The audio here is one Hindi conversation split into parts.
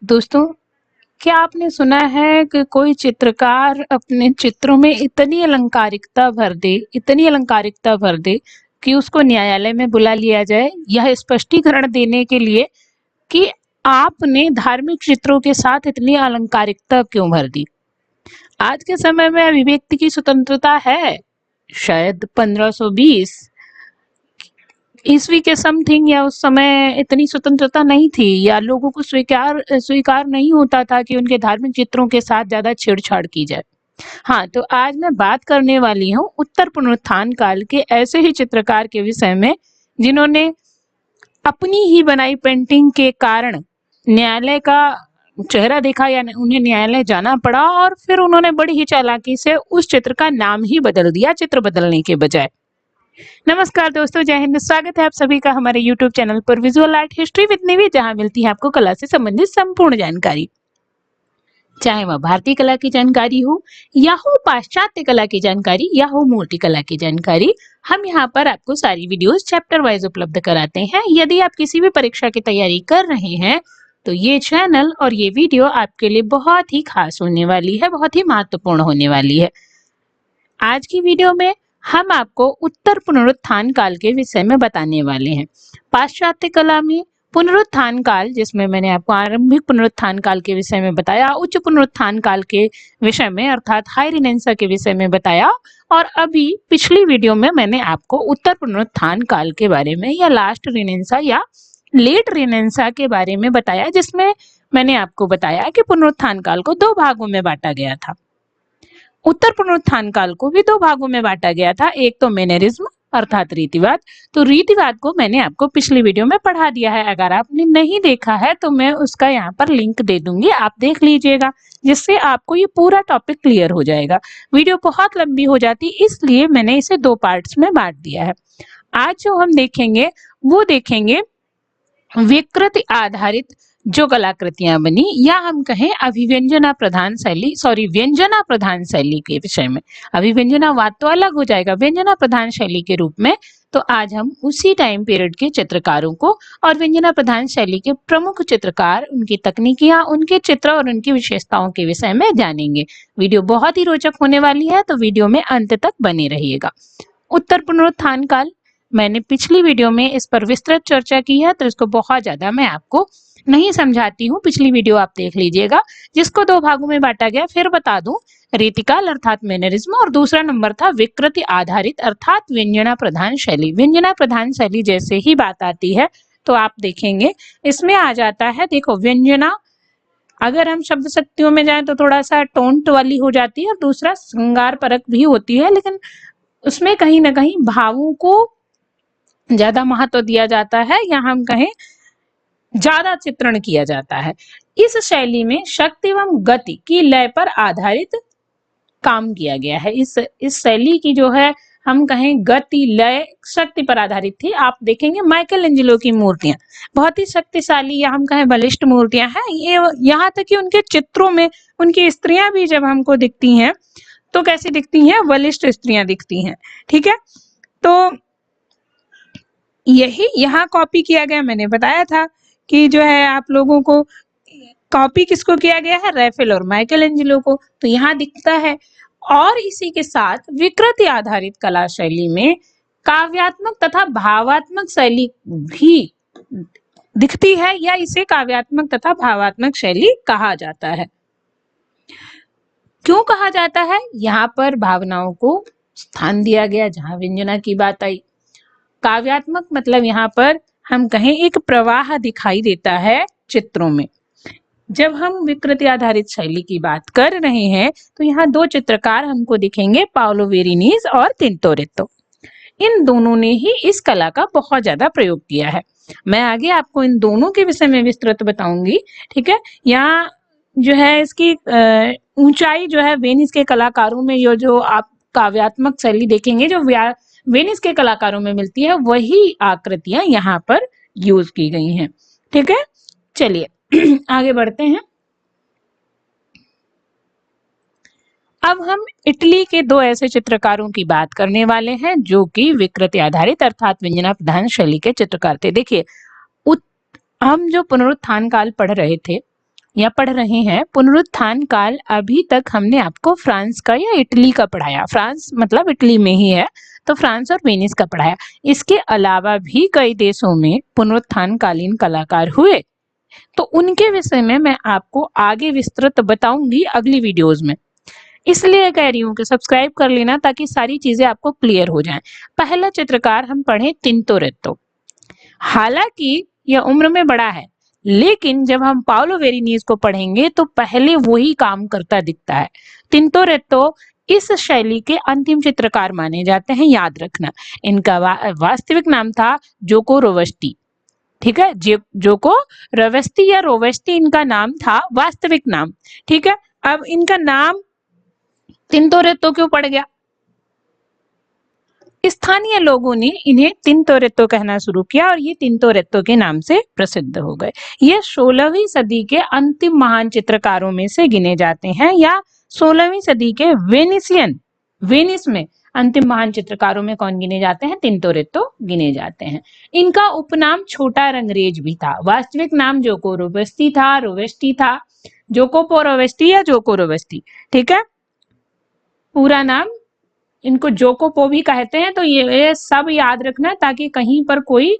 दोस्तों, क्या आपने सुना है कि कोई चित्रकार अपने चित्रों में इतनी अलंकारिकता भर दे कि उसको न्यायालय में बुला लिया जाए यह स्पष्टीकरण देने के लिए कि आपने धार्मिक चित्रों के साथ इतनी अलंकारिकता क्यों भर दी। आज के समय में अभिव्यक्ति की स्वतंत्रता है, शायद 1520 ईस्वी के समथिंग, या उस समय इतनी स्वतंत्रता नहीं थी, या लोगों को स्वीकार नहीं होता था कि उनके धार्मिक चित्रों के साथ ज्यादा छेड़छाड़ की जाए। हाँ, तो आज मैं बात करने वाली हूँ उत्तर पुनरुत्थान काल के ऐसे ही चित्रकार के विषय में जिन्होंने अपनी ही बनाई पेंटिंग के कारण न्यायालय का चेहरा देखा, या उन्हें न्यायालय जाना पड़ा, और फिर उन्होंने बड़ी ही चालाकी से उस चित्र का नाम ही बदल दिया चित्र बदलने के बजाय। नमस्कार दोस्तों, जय हिंद। स्वागत है आप सभी का हमारे यूट्यूब चैनल पर विजुअल आर्ट हिस्ट्री विद निधि, जहां मिलती है आपको कला से संबंधित संपूर्ण जानकारी, चाहे वह भारतीय कला की जानकारी हो या हो पाश्चात्य कला की जानकारी या हो मूर्ति कला की जानकारी। हम यहाँ पर आपको सारी वीडियोस चैप्टर वाइज उपलब्ध कराते हैं। यदि आप किसी भी परीक्षा की तैयारी कर रहे हैं तो ये चैनल और ये वीडियो आपके लिए बहुत ही खास होने वाली है, बहुत ही महत्वपूर्ण होने वाली है। आज की वीडियो में हम आपको उत्तर पुनरुत्थान काल के विषय में बताने वाले हैं। पाश्चात्य कला में पुनरुत्थान काल, जिसमें मैंने आपको आरंभिक पुनरुत्थान काल के विषय में बताया, उच्च पुनरुत्थान काल के विषय में अर्थात हाई रिनेंसा के विषय में बताया, और अभी पिछली वीडियो में मैंने आपको उत्तर पुनरुत्थान काल के बारे में या लास्ट रिनेंसा या लेट रिनेंसा के बारे में बताया, जिसमें मैंने आपको बताया कि पुनरुत्थान काल को दो भागों में बांटा गया था। उत्तर पुनरुत्थान काल को भी दो भागों में बांटा गया था। एक तो मैनरिज्म अर्थात रीतिवाद। तो रीतिवाद को मैंने आपको पिछली वीडियो में पढ़ा दिया है। अगर आपने नहीं देखा है तो मैं उसका यहाँ पर लिंक दे दूंगी, आप देख लीजिएगा, जिससे आपको ये पूरा टॉपिक क्लियर हो जाएगा। वीडियो बहुत लंबी हो जाती, इसलिए मैंने इसे दो पार्ट्स में बांट दिया है। आज जो हम देखेंगे वो देखेंगे विकृति आधारित जो कलाकृतियां बनी, या हम कहें अभिव्यंजना प्रधान शैली, व्यंजना प्रधान शैली के विषय में। अभिव्यंजनावाद तो अलग हो जाएगा, व्यंजना प्रधान शैली के रूप में। तो आज हम उसी टाइम पीरियड के चित्रकारों को और व्यंजना प्रधान शैली के प्रमुख चित्रकार, उनकी तकनीकियां, उनके चित्र और उनकी विशेषताओं के विषय में जानेंगे। वीडियो बहुत ही रोचक होने वाली है, तो वीडियो में अंत तक बने रहिएगा। उत्तर पुनरुत्थान काल, मैंने पिछली वीडियो में इस पर विस्तृत चर्चा की है, तो इसको बहुत ज्यादा मैं आपको नहीं समझाती हूँ। पिछली वीडियो आप देख लीजिएगा, जिसको दो भागों में बांटा गया। फिर बता दूं, रीतिकाल अर्थात मैनरिज्म, और दूसरा नंबर था विकृति आधारित अर्थात व्यंजना प्रधान शैली। व्यंजना प्रधान शैली जैसे ही बात आती है तो आप देखेंगे इसमें आ जाता है, देखो व्यंजना, अगर हम शब्द शक्तियों में जाएं तो थोड़ा सा टोंट वाली हो जाती है, और दूसरा श्रृंगार परक भी होती है, लेकिन उसमें कहीं ना कहीं भावों को ज्यादा महत्व दिया जाता है, या हम कहें ज्यादा चित्रण किया जाता है। इस शैली में शक्ति एवं गति की लय पर आधारित काम किया गया है। इस शैली की जो है, हम कहें गति लय शक्ति पर आधारित थी। आप देखेंगे माइकल एंजेलो की मूर्तियां बहुत ही शक्तिशाली, या हम कहें बलिष्ठ मूर्तियां हैं। ये यहाँ तक कि उनके चित्रों में उनकी स्त्रियां भी जब हमको दिखती हैं तो कैसी दिखती हैं, बलिष्ठ स्त्रियां दिखती हैं। ठीक है, तो यही यहाँ कॉपी किया गया। मैंने बताया था कि जो है आप लोगों को कॉपी किसको किया गया है, रैफेल और माइकल एंजेलो को, तो यहाँ दिखता है। और इसी के साथ विकृति आधारित कला शैली में काव्यात्मक तथा भावात्मक शैली भी दिखती है, या इसे काव्यात्मक तथा भावात्मक शैली कहा जाता है। क्यों कहा जाता है? यहाँ पर भावनाओं को स्थान दिया गया, जहां व्यंजना की बात आई। काव्यात्मक मतलब यहाँ पर हम कहें एक प्रवाह दिखाई देता है चित्रों में। जब हम विकृति आधारित शैली की बात कर रहे हैं तो यहाँ दो चित्रकार हमको दिखेंगे, पाओलो वेरिनीज और तिंटोरेत्तो। इन दोनों ने ही इस कला का बहुत ज्यादा प्रयोग किया है। मैं आगे आपको इन दोनों के विषय में विस्तृत बताऊंगी। ठीक है, यहाँ जो है इसकी ऊंचाई जो है वेनिस के कलाकारों में, जो आप काव्यात्मक शैली देखेंगे जो वेनिस के कलाकारों में मिलती है, वही आकृतियां यहाँ पर यूज की गई हैं। ठीक है, चलिए आगे बढ़ते हैं। अब हम इटली के दो ऐसे चित्रकारों की बात करने वाले हैं जो कि विकृति आधारित अर्थात व्यंजना प्रधान शैली के चित्रकार थे। देखिए, हम जो पुनरुत्थान काल पढ़ रहे थे या पढ़ रहे हैं पुनरुत्थान काल, अभी तक हमने आपको फ्रांस का या इटली का पढ़ाया। फ्रांस मतलब इटली में ही है, तो फ्रांस और वेनिस का पढ़ाया। इसके अलावा भी कई देशों में पुनरुत्थान कालीन कलाकार हुए, तो उनके विषय में मैं आपको आगे विस्तृत बताऊंगी अगली वीडियोस में। इसलिए कह रही हूँ कि सब्सक्राइब कर लेना ताकि सारी चीजें आपको क्लियर हो जाएं। पहला चित्रकार हम पढ़े तिंतोरेत्तो। हालांकि यह उम्र में बड़ा है, लेकिन जब हम पाउलो वेरिनीज को पढ़ेंगे तो पहले वही काम करता दिखता है। तिंतोरेत्तो इस शैली के अंतिम चित्रकार माने जाते हैं, याद रखना। इनका वास्तविक नाम था जोको रोवेस्टी, ठीक है। जोको रोवेस्टी या रोवेस्टी इनका नाम था, वास्तविक नाम, ठीक है। अब इनका नाम तिंतोरेत्तो क्यों पड़ गया? स्थानीय लोगों ने इन्हें तिंतोरेत्तो कहना शुरू किया और ये तिंतोरेत्तो के नाम से प्रसिद्ध हो गए। ये 16वीं सदी के अंतिम महान चित्रकारों में से गिने जाते हैं, या 16वीं सदी के वेनिस में अंतिम महान चित्रकारों में कौन गिने जाते हैं? तिंतोरेत्तो गिने जाते हैं। इनका उपनाम छोटा रंगरेज भी था। वास्तविक नाम जोको रोवेस्टी था, जोकोपो रोवेस्टी या जोको रोवेस्टी, ठीक है। पूरा नाम इनको जोकोपो भी कहते हैं, तो ये सब याद रखना ताकि कहीं पर कोई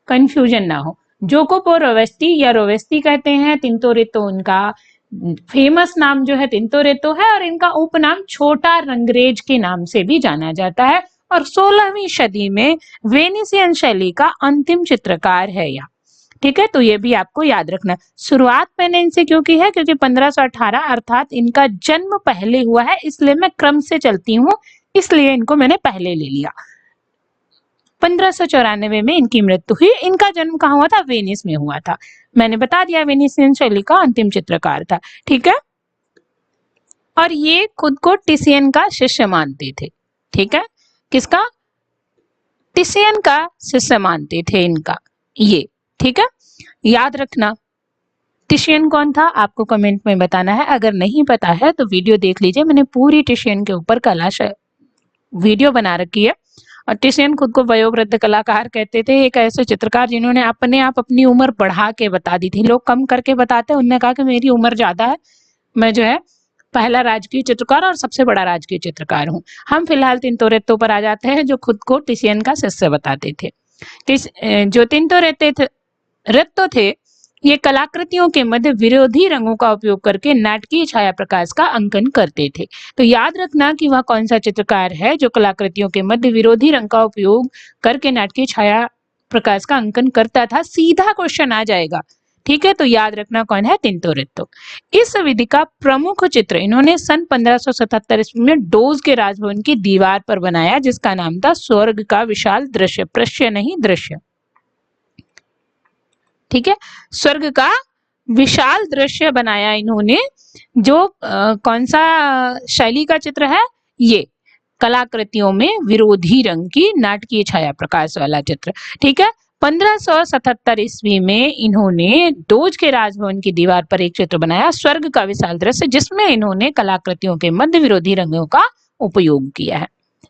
कंफ्यूजन ना हो। जोकोपो रोवेस्टी या रोवेस्टी कहते हैं। तिंतोरेत्तो उनका फेमस नाम जो है तिंतोरेत्तो है, और इनका उपनाम छोटा रंगरेज के नाम से भी जाना जाता है, और 16वीं सदी में वेनिसियन शैली का अंतिम चित्रकार है यह, ठीक है। तो ये भी आपको याद रखना। शुरुआत मैंने इनसे क्यों की है? क्योंकि 1518 अर्थात इनका जन्म पहले हुआ है, इसलिए मैं क्रम से चलती हूँ, इसलिए इनको मैंने पहले ले लिया। 1594 में इनकी मृत्यु हुई। इनका जन्म कहाँ हुआ था? वेनिस में हुआ था। मैंने बता दिया वेनिसियन शैली का अंतिम चित्रकार था, ठीक है। और ये खुद को टिसियन का शिष्य मानते थे, ठीक है। किसका? टिसियन का शिष्य मानते थे इनका ये, ठीक है। याद रखना टिशियन कौन था, आपको कमेंट में बताना है। अगर नहीं पता है तो वीडियो देख लीजिए, मैंने पूरी टिशियन के ऊपर कला वीडियो बना रखी है। और टिशियन खुद को वयोवृद्ध कलाकार कहते थे, एक ऐसे चित्रकार जिन्होंने अपने आप अपनी उम्र बढ़ा के बता दी थी। लोग कम करके बताते हैं, उन्होंने कहा कि मेरी उम्र ज्यादा है, मैं जो है पहला राजकीय चित्रकार और सबसे बड़ा राजकीय चित्रकार हूँ। हम फिलहाल तिंतोरेत्तो पर आ जाते हैं, जो खुद को टिशियन का शिष्य बताते थे। जो तिंतोरेत्तो थे, ये कलाकृतियों के मध्य विरोधी रंगों का उपयोग करके नाटकीय छाया प्रकाश का अंकन करते थे। तो याद रखना कि वह कौन सा चित्रकार है जो कलाकृतियों के मध्य विरोधी रंग का उपयोग करके नाटकीय छाया प्रकाश का अंकन करता था। सीधा क्वेश्चन आ जाएगा, ठीक है। तो याद रखना कौन है? तिंतोरेत्तो। इस विधि का प्रमुख चित्र इन्होंने सन 1577 ईस्वी में डोज के राजभवन की दीवार पर बनाया, जिसका नाम था स्वर्ग का विशाल दृश्य, प्रश्य नहीं दृश्य, ठीक है। स्वर्ग का विशाल दृश्य बनाया इन्होंने। जो कौन सा शैली का चित्र है? ये कलाकृतियों में विरोधी रंग की नाटकीय छाया प्रकाश वाला चित्र, ठीक है। 1577 ईस्वी में इन्होंने डोज के राजभवन की दीवार पर एक चित्र बनाया, स्वर्ग का विशाल दृश्य, जिसमें इन्होंने कलाकृतियों के मध्य विरोधी रंगों का उपयोग किया है,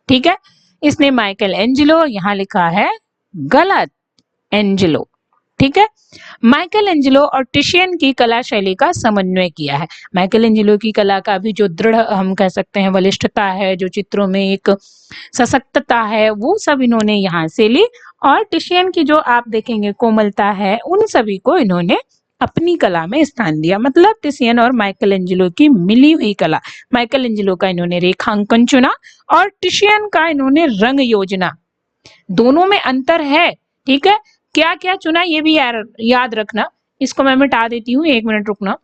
ठीक है। इसने माइकल एंजेलो, यहां लिखा है गलत, एंजेलो, ठीक है। माइकल एंजेलो और टिशियन की कला शैली का समन्वय किया है। माइकल एंजेलो की कला का भी जो दृढ़ हम कह सकते हैं बलिष्ठता है, जो चित्रों में एक सशक्तता है, वो सब इन्होंने यहाँ से ली। और टिशियन की जो आप देखेंगे कोमलता है, उन सभी को इन्होंने अपनी कला में स्थान दिया। मतलब टिशियन और माइकल एंजेलो की मिली हुई कला। माइकल एंजेलो का इन्होंने रेखांकन चुना और टिशियन का इन्होंने रंग योजना, दोनों में अंतर है, ठीक है। क्या क्या चुना ये भी याद रखना। इसको मैं मिटा देती हूँ, 1 मिनट रुकना।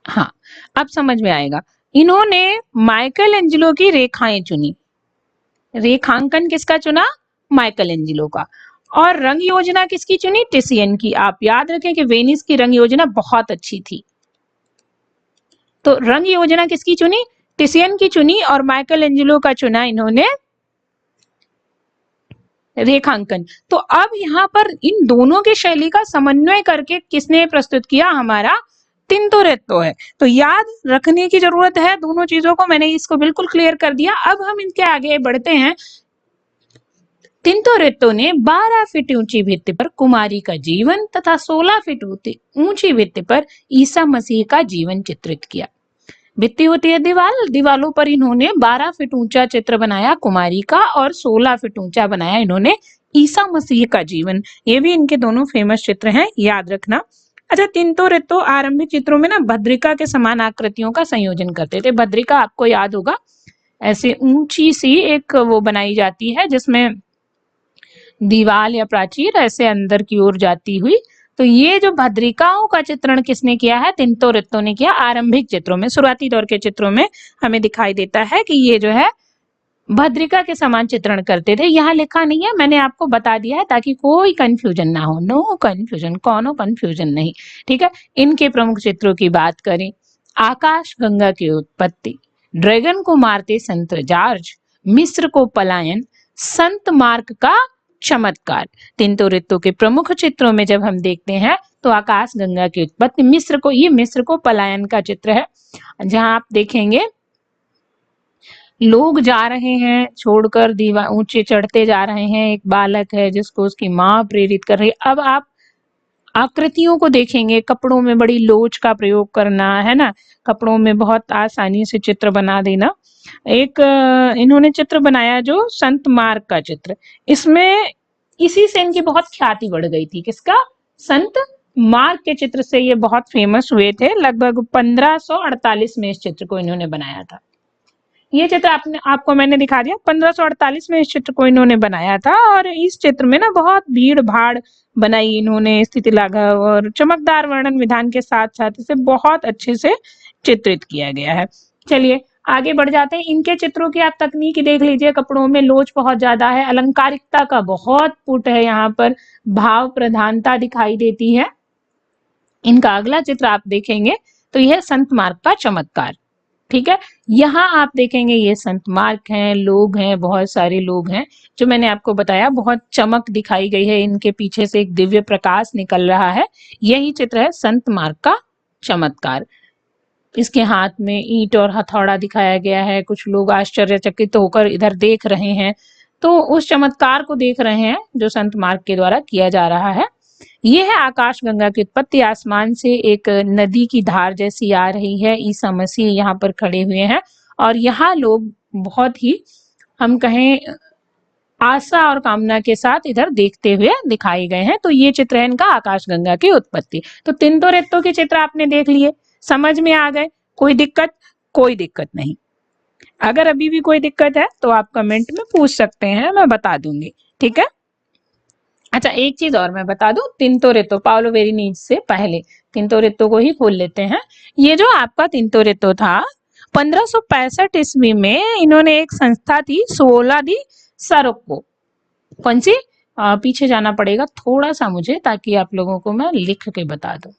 हाँ, अब समझ में आएगा। इन्होंने माइकल एंजेलो की रेखाएं चुनी, रेखांकन किसका चुना? माइकल एंजेलो का। और रंग योजना किसकी चुनी? टिशियन की। आप याद रखें कि वेनिस की रंग योजना बहुत अच्छी थी, तो रंग योजना किसकी चुनी? टिशियन की चुनी। और माइकल एंजेलो का चुना इन्होंने रेखांकन। तो अब यहाँ पर इन दोनों के शैली का समन्वय करके किसने प्रस्तुत किया? हमारा तिंतोरेत्तो है। तो याद रखने की जरूरत है दोनों चीजों को। मैंने इसको बिल्कुल क्लियर कर दिया। अब हम इनके आगे बढ़ते हैं। तिंतोरेत्तो ने 12 फीट ऊंची भित्ति पर कुमारी का जीवन तथा 16 फीट ऊंची भित्ति पर ईसा मसीह का जीवन चित्रित किया। भित्ति होती है दीवार, दीवालों पर इन्होंने 12 फीट ऊंचा चित्र बनाया कुमारी का और 16 फीट ऊंचा बनाया इन्होंने ईसा मसीह का जीवन। ये भी इनके दोनों फेमस चित्र हैं, याद रखना। अच्छा, तिंतोरेत्तो आरंभिक चित्रों में ना भद्रिका के समान आकृतियों का संयोजन करते थे। भद्रिका आपको याद होगा, ऐसे ऊंची सी एक वो बनाई जाती है जिसमें दीवार या प्राचीर ऐसे अंदर की ओर जाती हुई। तो ये जो भद्रिकाओं का चित्रण किसने किया है? तिंतोरेत्तो ने किया। आरंभिक चित्रों में, शुरुआती दौर के चित्रों में हमें दिखाई देता है कि ये जो है भद्रिका के समान चित्रण करते थे। यहाँ लिखा नहीं है, मैंने आपको बता दिया है ताकि कोई कंफ्यूजन ना हो। नो कंफ्यूजन, कोनो कंफ्यूजन नहीं, ठीक है। इनके प्रमुख चित्रों की बात करें, आकाश गंगा की उत्पत्ति, ड्रैगन को मारते संत जॉर्ज, मिस्र को पलायन, संत मार्क का चमत्कार। तिंतोरेत्तो के प्रमुख चित्रों में जब हम देखते हैं तो आकाश गंगा की उत्पत्ति, मिस्र को पलायन का चित्र है, जहां आप देखेंगे लोग जा रहे हैं छोड़कर, दीवार ऊंचे चढ़ते जा रहे हैं। एक बालक है जिसको उसकी माँ प्रेरित कर रही है। अब आप आकृतियों को देखेंगे, कपड़ों में बड़ी लोच का प्रयोग करना, है ना, कपड़ों में बहुत आसानी से चित्र बना देना। एक इन्होंने चित्र बनाया जो संत मार्क का चित्र, इसमें इसी से इनकी बहुत ख्याति बढ़ गई थी। किसका? संत मार्क के चित्र से ये बहुत फेमस हुए थे। लगभग 1548 में इस चित्र को इन्होंने बनाया था। ये चित्र आपको मैंने दिखा दिया, 1548 में इस चित्र को इन्होंने बनाया था। और इस चित्र में ना बहुत भीड़ भाड़ बनाई इन्होंने, स्थिति लाघव और चमकदार वर्णन विधान के साथ साथ इसे बहुत अच्छे से चित्रित किया गया है। चलिए आगे बढ़ जाते हैं। इनके चित्रों की आप तकनीक देख लीजिए, कपड़ों में लोच बहुत ज्यादा है, अलंकारिकता का बहुत पुट है, यहाँ पर भाव प्रधानता दिखाई देती है। इनका अगला चित्र आप देखेंगे तो यह संत मार्क का चमत्कार, ठीक है। यहाँ आप देखेंगे ये संत मार्क हैं, लोग हैं, बहुत सारे लोग हैं, जो मैंने आपको बताया बहुत चमक दिखाई गई है, इनके पीछे से एक दिव्य प्रकाश निकल रहा है। यही चित्र है संत मार्क का चमत्कार। इसके हाथ में ईंट और हथौड़ा दिखाया गया है, कुछ लोग आश्चर्यचकित होकर इधर देख रहे हैं, तो उस चमत्कार को देख रहे हैं जो संत मार्क के द्वारा किया जा रहा है। यह है आकाश गंगा की उत्पत्ति, आसमान से एक नदी की धार जैसी आ रही है, ईसा मसीह यहाँ पर खड़े हुए हैं और यहाँ लोग बहुत ही, हम कहें, आशा और कामना के साथ इधर देखते हुए दिखाए गए हैं। तो ये चित्र है इनका आकाश गंगा की उत्पत्ति। तो तिंतोरेत्तो के चित्र आपने देख लिए, समझ में आ गए, कोई दिक्कत? कोई दिक्कत नहीं। अगर अभी भी कोई दिक्कत है तो आप कमेंट में पूछ सकते हैं, मैं बता दूंगी, ठीक है। अच्छा, एक चीज और मैं बता दूं, तिंतोरेत्तो, पाउलो वेरिनीज से पहले तिंतोरेत्तो को ही खोल लेते हैं। ये जो आपका तिंतोरेत्तो था, 1565 ईस्वी में इन्होंने एक संस्था थी, सुओला दी सरक्को। कौन सी? पीछे जाना पड़ेगा थोड़ा सा मुझे, ताकि आप लोगों को मैं लिख के बता दूं।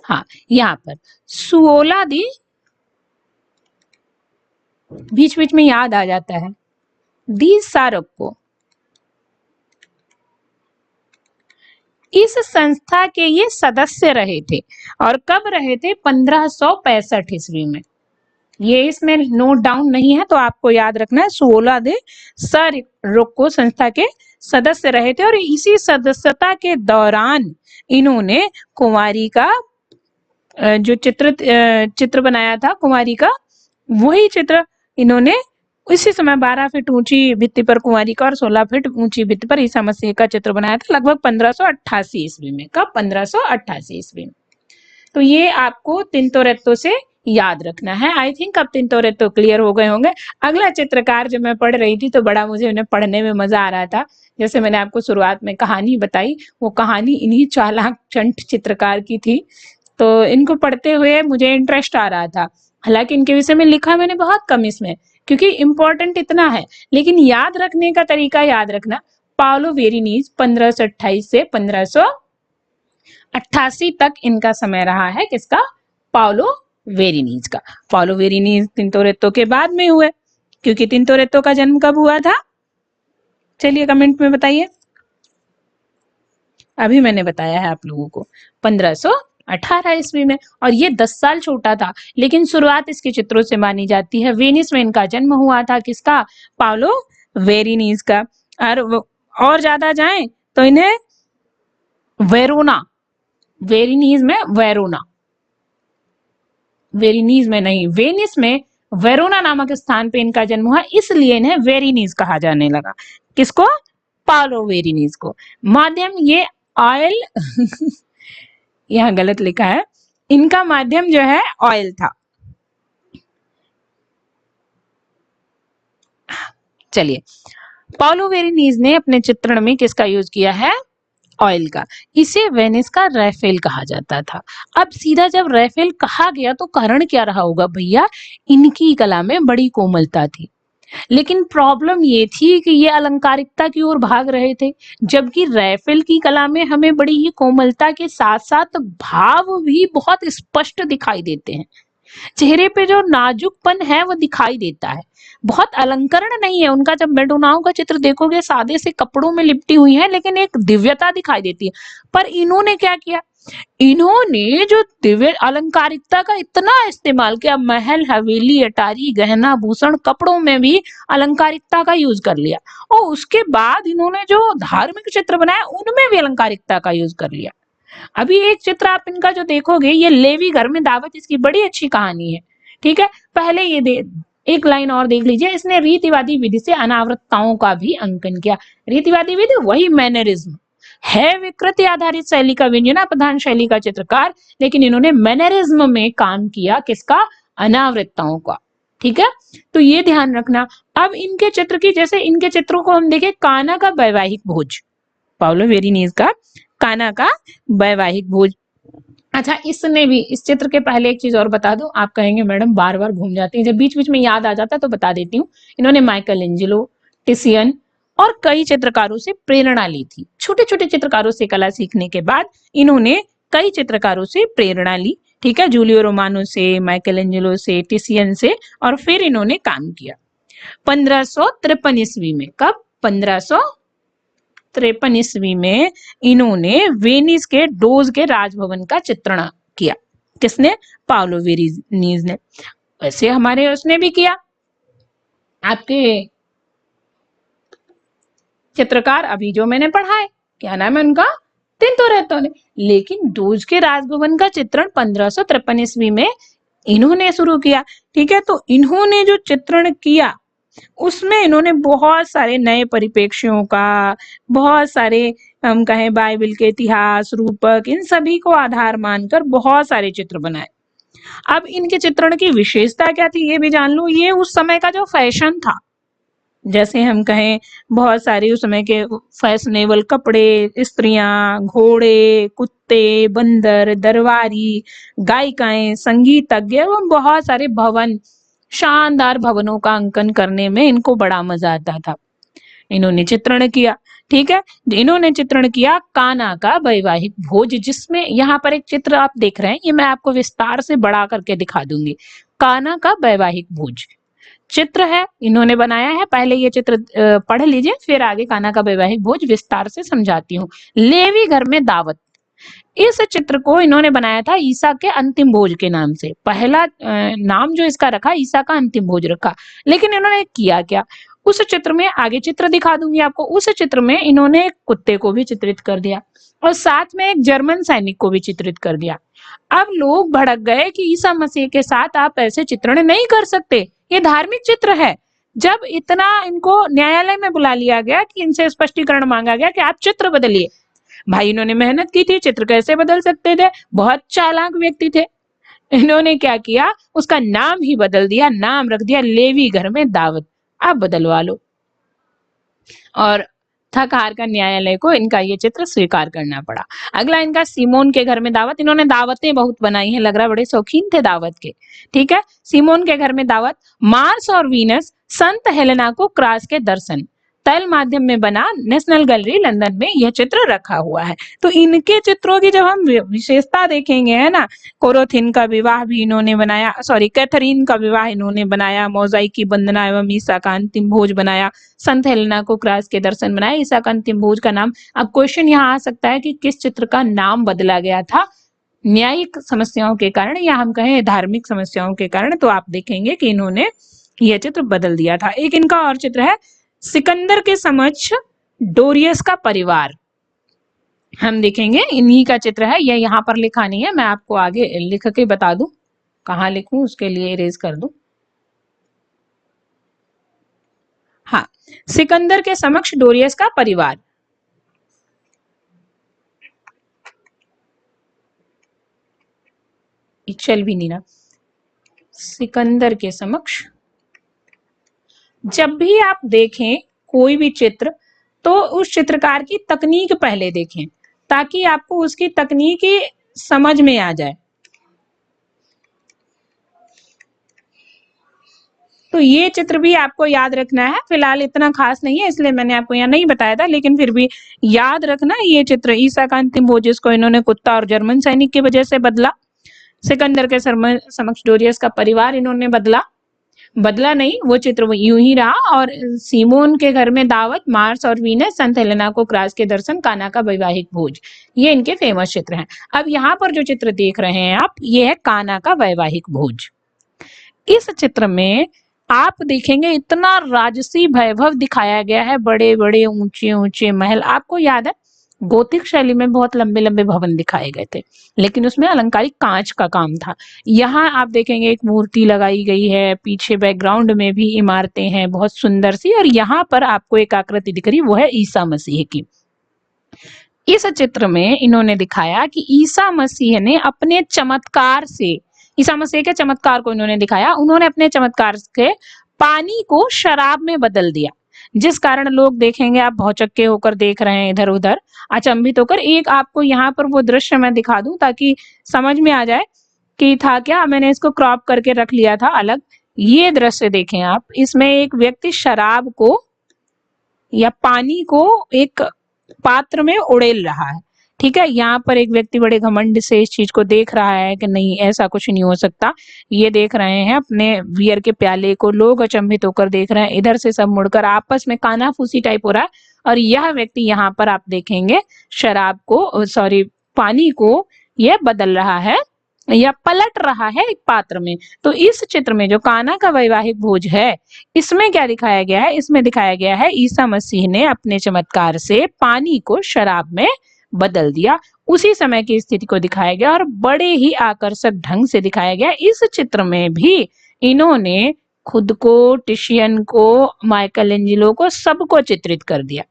हाँ, यहाँ पर सुओला दी, बीच बीच में याद आ जाता है, दी सरक्को। इस संस्था के ये सदस्य रहे थे और कब रहे थे? 1565 ईस्वी में। ये इसमें नोट डाउन नहीं है तो आपको याद रखना है, सुओला दे सरक्को संस्था के सदस्य रहे थे और इसी सदस्यता के दौरान इन्होंने कुमारी का जो चित्र बनाया था, कुमारी का वही चित्र इन्होंने उसी समय 12 फीट ऊंची भित्ति पर कुमारी का और 16 फीट ऊंची भित्ति पर ईसा मसीह का चित्र बनाया था, लगभग 1588 ईस्वी में। कब? 1588 ईस्वी में। तो ये आपको तिंतोरेत्तो से याद रखना है। आई थिंक अब तिंतोरेत्तो क्लियर हो गए होंगे। अगला चित्रकार जो मैं पढ़ रही थी तो बड़ा मुझे उन्हें पढ़ने में मजा आ रहा था। जैसे मैंने आपको शुरुआत में कहानी बताई, वो कहानी इन्हीं चालाक चंट चित्रकार की थी, तो इनको पढ़ते हुए मुझे इंटरेस्ट आ रहा था। हालांकि इनके विषय में लिखा मैंने बहुत कम इसमें, क्योंकि इम्पोर्टेंट इतना है, लेकिन याद रखने का तरीका याद रखना। पाउलो वेरिनीज 1528 से 1588 तक इनका समय रहा है। किसका? पाउलो वेरिनीज का। पाउलो वेरिनीज तिंतोरेत्तो के बाद में हुए, क्योंकि तिंतोरेत्तो का जन्म कब हुआ था? चलिए कमेंट में बताइए। अभी मैंने बताया है आप लोगों को 1518 ईस्वी में, और ये 10 साल छोटा था, लेकिन शुरुआत इसके चित्रों से मानी जाती है। वेनिस में इनका जन्म हुआ था। किसका? पाउलो वेरिनीज का। और ज्यादा जाएं तो इन्हें वेरोना, वेरिनीज में वेरोना, वेरिनीज में नहीं, वेनिस में वेरोना नामक स्थान पे इनका जन्म हुआ, इसलिए इन्हें वेरिनीज कहा जाने लगा। किसको? पाउलो वेरिनीज को। माध्यम ये ऑयल यहाँ गलत लिखा है, इनका माध्यम जो है ऑयल था। चलिए, पाउलो वेरिनीज ने अपने चित्रण में किसका यूज किया है? ऑयल का। इसे वेनिस का रैफेल कहा जाता था। अब सीधा जब रैफेल कहा गया तो कारण क्या रहा होगा भैया? इनकी कला में बड़ी कोमलता थी, लेकिन प्रॉब्लम ये थी कि ये अलंकारिकता की ओर भाग रहे थे, जबकि रैफेल की कला में हमें बड़ी ही कोमलता के साथ साथ भाव भी बहुत स्पष्ट दिखाई देते हैं। चेहरे पे जो नाजुकपन है वो दिखाई देता है, बहुत अलंकरण नहीं है उनका। जब मैडोनाओं का चित्र देखोगे सादे से कपड़ों में लिपटी हुई है, लेकिन एक दिव्यता दिखाई देती है। पर इन्होंने क्या किया? इन्होंने जो दिव्य अलंकारिकता का इतना इस्तेमाल किया, महल हवेली अटारी गहना भूषण कपड़ों में भी अलंकारिकता का यूज कर लिया, और उसके बाद इन्होंने जो धार्मिक चित्र बनाया उनमें भी अलंकारिकता का यूज कर लिया। अभी एक चित्र आप इनका जो देखोगे, ये लेवी घर में दावत, इसकी बड़ी अच्छी कहानी है। ठीक है, पहले ये एक लाइन और देख लीजिए। इसने रीतिवादी विधि से अनावृतताओं का भी अंकन किया। रीतिवादी विधि वही मैनरिज्म है, विकृति आधारित शैली का, व्यंजना प्रधान शैली का चित्रकार, लेकिन इन्होंने मैनरिज्म में काम किया। किसका? अनावृतताओं का। ठीक है, तो ये ध्यान रखना। अब इनके चित्र की, जैसे इनके चित्रों को हम देखें, काना का वैवाहिक भोज, पाउलो वेरिनीज का काना का वैवाहिक भोज। अच्छा, इसने भी, इस चित्र के पहले एक चीज और बता दो, आप कहेंगे मैडम बार बार घूम जाती है, जब बीच बीच में याद आ जाता है तो बता देती हूँ। इन्होंने माइकल एंजेलो, टिसियन और कई चित्रकारों से प्रेरणा ली थी। छोटे छोटे चित्रकारों से कला सीखने के बाद इन्होंने कई चित्रकारों से प्रेरणा ली। ठीक है, जूलियो रोमानो से, माइकल एंजेलो से, टिसियन से, और फिर इन्होंने काम किया 1553 ईस्वी में। कब? 1553 ईस्वी में इन्होंने वेनिस के डोज के राजभवन का चित्रण किया। किसने? पाउलो वेरिनीज ने। वैसे हमारे उसने भी किया, आपके चित्रकार अभी जो मैंने पढ़ा है, क्या नाम है उनका? तिंतोरेत्तो ने। लेकिन डोज के राजभवन का चित्रण 1553 ईस्वी में इन्होंने शुरू किया। ठीक है, तो इन्होंने जो चित्रण किया उसमें इन्होंने बहुत सारे नए परिप्रेक्ष्यों का, बहुत सारे हम कहें बाइबल के इतिहास, रूपक, इन सभी को आधार मानकर बहुत सारे चित्र बनाए। अब इनके चित्रण की विशेषता क्या थी ये भी जान लो। ये उस समय का जो फैशन था, जैसे हम कहें बहुत सारे उस समय के फैशनेबल कपड़े, स्त्रियां, घोड़े, कुत्ते, बंदर, दरबारी, गायिकाएं, संगीतज्ञ एवं बहुत सारे भवन, शानदार भवनों का अंकन करने में इनको बड़ा मजा आता था। इन्होंने चित्रण किया। ठीक है, इन्होंने चित्रण किया काना का वैवाहिक भोज, जिसमें यहाँ पर एक चित्र आप देख रहे हैं, ये मैं आपको विस्तार से बड़ा करके दिखा दूंगी। काना का वैवाहिक भोज चित्र है, इन्होंने बनाया है। पहले ये चित्र पढ़ लीजिए, फिर आगे काना का वैवाहिक भोज विस्तार से समझाती हूँ। लेवी घर में दावत, इस चित्र को इन्होंने बनाया था ईसा के अंतिम भोज के नाम से। पहला नाम जो इसका रखा, ईसा का अंतिम भोज रखा। लेकिन इन्होंने किया क्या? उस चित्र में, आगे चित्र दिखा दूंगी आपको, उस चित्र में इन्होंने एक कुत्ते को भी चित्रित कर दिया और साथ में एक जर्मन सैनिक को भी चित्रित कर दिया। अब लोग भड़क गए कि ईसा मसीह के साथ आप ऐसे चित्रण नहीं कर सकते, ये धार्मिक चित्र है। जब इतना इनको न्यायालय में बुला लिया गया कि इनसे स्पष्टीकरण मांगा गया कि आप चित्र बदलिए। भाई इन्होंने मेहनत की थी, चित्र कैसे बदल सकते थे? बहुत चालाक व्यक्ति थे। इन्होंने क्या किया? उसका नाम ही बदल दिया, नाम रख दिया लेवी घर में दावत। आप बदलवा लो। और थक हार का न्यायालय को इनका ये चित्र स्वीकार करना पड़ा। अगला इनका सीमोन के घर में दावत। इन्होंने दावतें बहुत बनाई हैं, लग रहा बड़े शौकीन थे दावत के। ठीक है, सीमोन के घर में दावत। मार्स और वीनस, संत हेलेना को क्रॉस के दर्शन, तैल माध्यम में बना नेशनल गैलरी लंदन में यह चित्र रखा हुआ है। तो इनके चित्रों की जब हम विशेषता देखेंगे, है ना, कोरोथिन का विवाह भी इन्होंने बनाया, सॉरी कैथरीन का विवाह इन्होंने बनाया, मोजाइक की वंदना एवं ईसा का अंतिम भोज बनाया, संत हेलेना को क्रॉस के दर्शन बनाया, ईसा का अंतिम भोज का नाम। अब क्वेश्चन यहाँ आ सकता है कि किस चित्र का नाम बदला गया था न्यायिक समस्याओं के कारण या हम कहें धार्मिक समस्याओं के कारण? तो आप देखेंगे कि इन्होंने यह चित्र बदल दिया था। एक इनका और चित्र है, सिकंदर के समक्ष डोरियस का परिवार हम देखेंगे, इन्हीं का चित्र है। यह यहाँ पर लिखा नहीं है, मैं आपको आगे लिख के बता दूं, कहाँ लिखूं उसके लिए इरेज कर दूं। हाँ, सिकंदर के समक्ष डोरियस का परिवार। चल भी नहीं ना। सिकंदर के समक्ष जब भी आप देखें कोई भी चित्र तो उस चित्रकार की तकनीक पहले देखें, ताकि आपको उसकी तकनीकी समझ में आ जाए। तो ये चित्र भी आपको याद रखना है, फिलहाल इतना खास नहीं है इसलिए मैंने आपको यहाँ नहीं बताया था, लेकिन फिर भी याद रखना ये चित्र। ईसा का अंतिम भोज, जिसको इन्होंने कुत्ता और जर्मन सैनिक की वजह से बदला। सिकंदर के समक्ष डोरियस का परिवार इन्होंने बदला नहीं, वो चित्र वो यूं ही रहा। और सीमोन के घर में दावत, मार्स और वीनस, संत हेलेना को क्रास के दर्शन, काना का वैवाहिक भोज, ये इनके फेमस चित्र हैं। अब यहाँ पर जो चित्र देख रहे हैं आप, ये है काना का वैवाहिक भोज। इस चित्र में आप देखेंगे इतना राजसी वैभव दिखाया गया है, बड़े बड़े ऊंचे ऊंचे महल। आपको याद है गोथिक शैली में बहुत लंबे लंबे भवन दिखाए गए थे, लेकिन उसमें अलंकारिक कांच का काम था। यहाँ आप देखेंगे एक मूर्ति लगाई गई है, पीछे बैकग्राउंड में भी इमारतें हैं बहुत सुंदर सी, और यहाँ पर आपको एक आकृति दिख रही, वो है ईसा मसीह की। इस चित्र में इन्होंने दिखाया कि ईसा मसीह ने अपने चमत्कार से, ईसा मसीह के चमत्कार को इन्होंने दिखाया। उन्होंने अपने चमत्कार से पानी को शराब में बदल दिया, जिस कारण लोग देखेंगे आप भौचक्के होकर देख रहे हैं इधर उधर, अचंभित होकर। एक आपको यहाँ पर वो दृश्य मैं दिखा दूं ताकि समझ में आ जाए कि था क्या। मैंने इसको क्रॉप करके रख लिया था अलग। ये दृश्य देखें आप, इसमें एक व्यक्ति शराब को या पानी को एक पात्र में उड़ेल रहा है, ठीक है। यहाँ पर एक व्यक्ति बड़े घमंड से इस चीज को देख रहा है कि नहीं ऐसा कुछ नहीं हो सकता। ये देख रहे हैं अपने बियर के प्याले को, लोग अचंभित होकर देख रहे हैं, इधर से सब मुड़कर आपस में कानाफूसी टाइप हो रहा है। और यह व्यक्ति यहाँ पर आप देखेंगे शराब को, सॉरी पानी को यह बदल रहा है या पलट रहा है एक पात्र में। तो इस चित्र में जो काना का वैवाहिक भोज है, इसमें क्या दिखाया गया है, इसमें दिखाया गया है ईसा मसीह ने अपने चमत्कार से पानी को शराब में बदल दिया। उसी समय की स्थिति को दिखाया गया और बड़े ही आकर्षक ढंग से दिखाया गया। इस चित्र में भी इन्होंने खुद को, टिशियन को, माइकल एंजेलो को, सबको चित्रित कर दिया।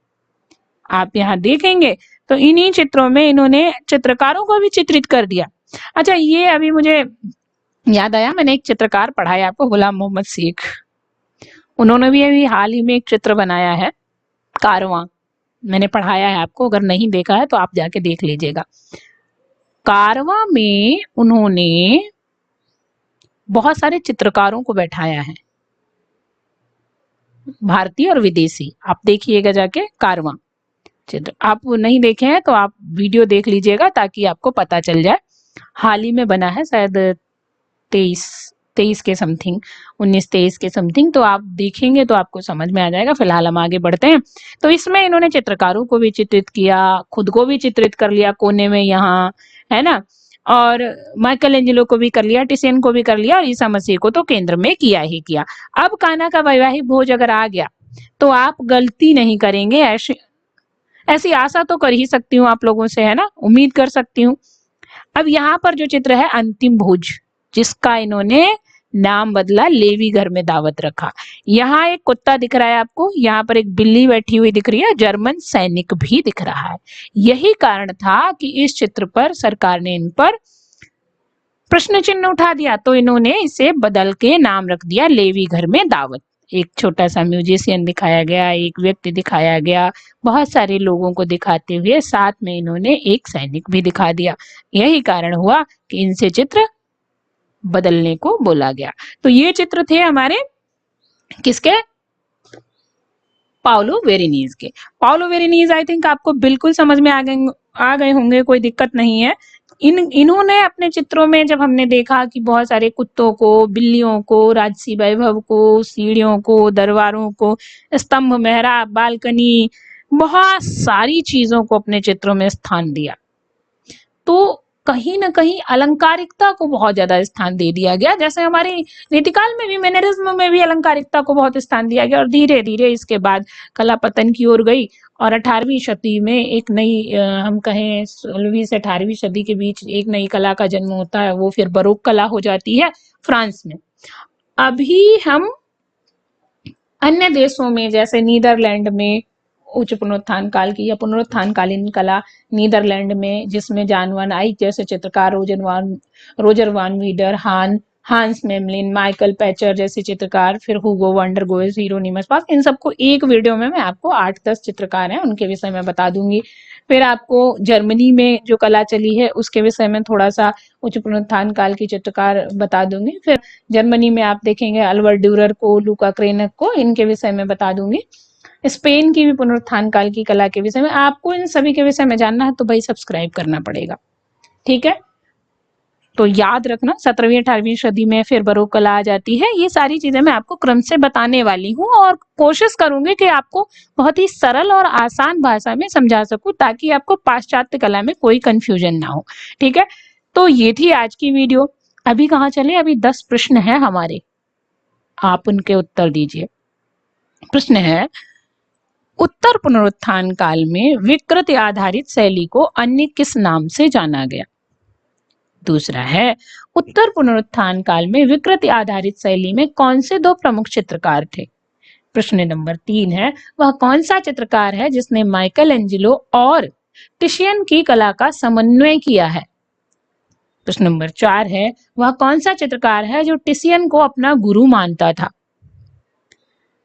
आप यहाँ देखेंगे तो इन्हीं चित्रों में इन्होंने चित्रकारों को भी चित्रित कर दिया। अच्छा, ये अभी मुझे याद आया, मैंने एक चित्रकार पढ़ाया आपको, गुलाम मोहम्मद शेख। उन्होंने भी अभी हाल ही में एक चित्र बनाया है, कारवां। मैंने पढ़ाया है आपको, अगर नहीं देखा है तो आप जाके देख लीजिएगा। कारवां में उन्होंने बहुत सारे चित्रकारों को बैठाया है, भारतीय और विदेशी। आप देखिएगा जाके कारवां चित्र। आप नहीं देखे हैं तो आप वीडियो देख लीजिएगा ताकि आपको पता चल जाए। हाल ही में बना है, शायद 23 के समथिंग, 19-23 के समथिंग। तो आप देखेंगे तो आपको समझ में आ जाएगा। फिलहाल हम आगे बढ़ते हैं। तो इसमें इन्होंने चित्रकारों को भी चित्रित किया, खुद को भी चित्रित कर लिया कोने में यहाँ, है ना, और माइकल एंजेलो को भी कर लिया, टिशियन को भी कर लिया, और ईसा मसीह को तो केंद्र में किया ही किया। अब काना का वैवाहिक भोज अगर आ गया तो आप गलती नहीं करेंगे। ऐसी आशा तो कर ही सकती हूँ आप लोगों से, है ना, उम्मीद कर सकती हूँ। अब यहाँ पर जो चित्र है अंतिम भोज, जिसका इन्होंने नाम बदला, लेवी घर में दावत रखा। यहाँ एक कुत्ता दिख रहा है आपको, यहाँ पर एक बिल्ली बैठी हुई दिख रही है, जर्मन सैनिक भी दिख रहा है। यही कारण था कि इस चित्र पर सरकार ने इन पर प्रश्न चिन्ह उठा दिया, तो इन्होंने इसे बदल के नाम रख दिया लेवी घर में दावत। एक छोटा सा म्यूजिशियन दिखाया गया, एक व्यक्ति दिखाया गया, बहुत सारे लोगों को दिखाते हुए साथ में इन्होंने एक सैनिक भी दिखा दिया। यही कारण हुआ कि इनसे चित्र बदलने को बोला गया। तो ये चित्र थे हमारे किसके, पाउलो वेरिनीज के। पाउलो वेरिनीज आई थिंक आपको बिल्कुल समझ में आ गए होंगे, कोई दिक्कत नहीं है। इन्होंने अपने चित्रों में जब हमने देखा कि बहुत सारे कुत्तों को, बिल्लियों को, राजसी वैभव को, सीढ़ियों को, दरबारों को, स्तंभ, मेहराब, बालकनी, बहुत सारी चीजों को अपने चित्रों में स्थान दिया, तो कहीं ना कहीं अलंकारिकता को बहुत ज्यादा स्थान दे दिया गया। जैसे हमारे रीतिकाल में भी, मैनरिज्म में भी अलंकारिकता को बहुत स्थान दिया गया, और धीरे धीरे इसके बाद कला पतन की ओर गई और 18वीं शताब्दी में एक नई हम कहें 16वीं से 18वीं सदी के बीच एक नई कला का जन्म होता है, वो फिर बरोक कला हो जाती है फ्रांस में। अभी हम अन्य देशों में जैसे नीदरलैंड में उच्च पुनरुत्थान काल की या पुनरुत्थान कालीन कला नीदरलैंड में, जिसमें जान वान आइक जैसे चित्रकार, रोजर वान वीडर, हांस मेमलिन, माइकल पैचर जैसे चित्रकार, फिर हुगो van der Goes, हिरोनिमस पास, इन सबको एक वीडियो में मैं आपको 8-10 चित्रकार हैं उनके विषय में बता दूंगी। फिर आपको जर्मनी में जो कला चली है उसके विषय में थोड़ा सा उच्च पुनरुत्थान काल की चित्रकार बता दूंगी। फिर जर्मनी में आप देखेंगे अल्बर्ट ड्यूरर को, लुका क्रेनक को, इनके विषय में बता दूंगी। स्पेन की भी पुनरुत्थान काल की कला के विषय में। आपको इन सभी के विषय में जानना है तो भाई सब्सक्राइब करना पड़ेगा, ठीक है। तो याद रखना 17वीं 18वीं सदी में फिर बरोक कला आ जाती है। ये सारी चीजें मैं आपको क्रम से बताने वाली हूँ और कोशिश करूंगी कि आपको बहुत ही सरल और आसान भाषा में समझा सकूं ताकि आपको पाश्चात्य कला में कोई कंफ्यूजन ना हो, ठीक है। तो ये थी आज की वीडियो। अभी कहाँ चले, अभी 10 प्रश्न है हमारे, आप उनके उत्तर दीजिए। प्रश्न है, उत्तर पुनरुत्थान काल में विकृति आधारित शैली को अन्य किस नाम से जाना गया? दूसरा है, उत्तर पुनरुत्थान काल में विकृति आधारित शैली में कौन से 2 प्रमुख चित्रकार थे? प्रश्न नंबर 3 है, वह कौन सा चित्रकार है जिसने माइकल एंजेलो और टिशियन की कला का समन्वय किया है? प्रश्न नंबर 4 है, वह कौन सा चित्रकार है जो टिशियन को अपना गुरु मानता था?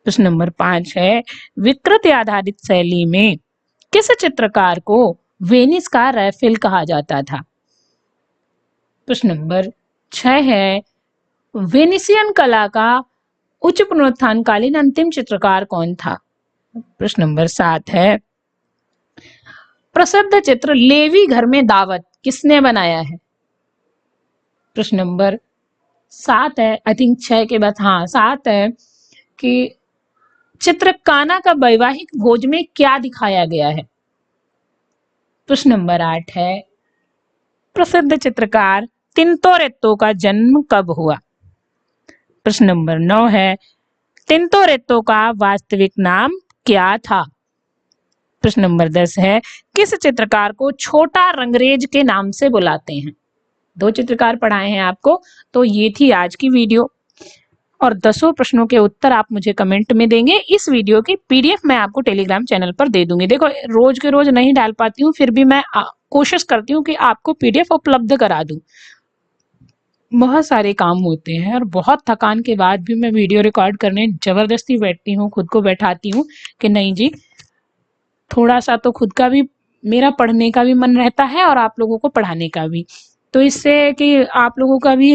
प्रश्न नंबर 5 है, विकृति आधारित शैली में किस चित्रकार को वेनिस का रैफेल कहा जाता था? प्रश्न नंबर 6 है, वेनिसियन कला का उच्च पुनरुत्थान कालीन अंतिम चित्रकार कौन था? प्रश्न नंबर 7 है, प्रसिद्ध चित्र लेवी घर में दावत किसने बनाया है? प्रश्न नंबर 7 है, आई थिंक 6 के बाद, हाँ 7 है कि चित्र काना का वैवाहिक भोज में क्या दिखाया गया है? प्रश्न नंबर 8 है, प्रसिद्ध चित्रकार तिंतोरेत्तो का जन्म कब हुआ? प्रश्न नंबर 9 है, तिंतोरेत्तो का वास्तविक नाम क्या था? प्रश्न नंबर 10 है, किस चित्रकार को छोटा रंगरेज के नाम से बुलाते हैं? 2 चित्रकार पढ़ाए हैं आपको। तो ये थी आज की वीडियो और 10 प्रश्नों के उत्तर आप मुझे कमेंट में देंगे। इस वीडियो की पीडीएफ मैं आपको टेलीग्राम चैनल पर दे दूंगी। देखो रोज के रोज नहीं डाल पाती हूँ, फिर भी मैं कोशिश करती हूँ कि आपको पीडीएफ उपलब्ध करा दूं। बहुत सारे काम होते हैं और बहुत थकान के बाद भी मैं वीडियो रिकॉर्ड करने जबरदस्ती बैठती हूँ, खुद को बैठाती हूँ कि नहीं जी, थोड़ा सा तो खुद का भी, मेरा पढ़ने का भी मन रहता है और आप लोगों को पढ़ाने का भी। तो इससे कि आप लोगों का भी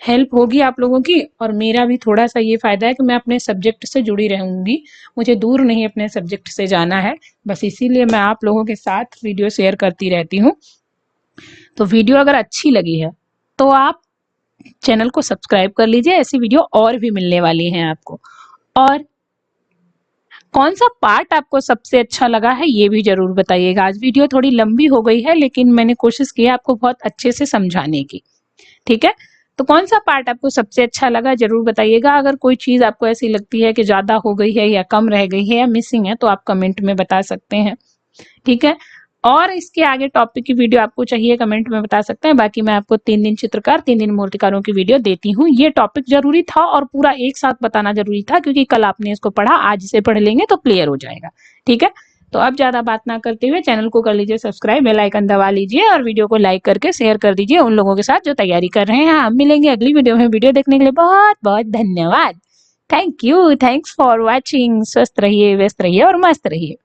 हेल्प होगी, आप लोगों की, और मेरा भी थोड़ा सा ये फायदा है कि मैं अपने सब्जेक्ट से जुड़ी रहूंगी, मुझे दूर नहीं अपने सब्जेक्ट से जाना है। बस इसीलिए मैं आप लोगों के साथ वीडियो शेयर करती रहती हूँ। तो वीडियो अगर अच्छी लगी है तो आप चैनल को सब्सक्राइब कर लीजिए, ऐसी वीडियो और भी मिलने वाली हैं आपको। और कौन सा पार्ट आपको सबसे अच्छा लगा है ये भी जरूर बताइएगा। आज वीडियो थोड़ी लंबी हो गई है लेकिन मैंने कोशिश की आपको बहुत अच्छे से समझाने की, ठीक है। तो कौन सा पार्ट आपको सबसे अच्छा लगा जरूर बताइएगा। अगर कोई चीज आपको ऐसी लगती है कि ज्यादा हो गई है या कम रह गई है या मिसिंग है तो आप कमेंट में बता सकते हैं, ठीक है। और इसके आगे टॉपिक की वीडियो आपको चाहिए कमेंट में बता सकते हैं। बाकी मैं आपको 3 दिन चित्रकार 3 दिन मूर्तिकारों की वीडियो देती हूँ। ये टॉपिक जरूरी था और पूरा एक साथ बताना जरूरी था क्योंकि कल आपने इसको पढ़ा, आज इसे पढ़ लेंगे तो क्लियर हो जाएगा, ठीक है। तो अब ज्यादा बात ना करते हुए चैनल को कर लीजिए सब्सक्राइब, बेल आइकन दबा लीजिए और वीडियो को लाइक करके शेयर कर दीजिए उन लोगों के साथ जो तैयारी कर रहे हैं। हम मिलेंगे अगली वीडियो में। वीडियो देखने के लिए बहुत बहुत धन्यवाद। Thank you, thanks for watching. स्वस्थ रहिए, व्यस्त रहिए और मस्त रहिए।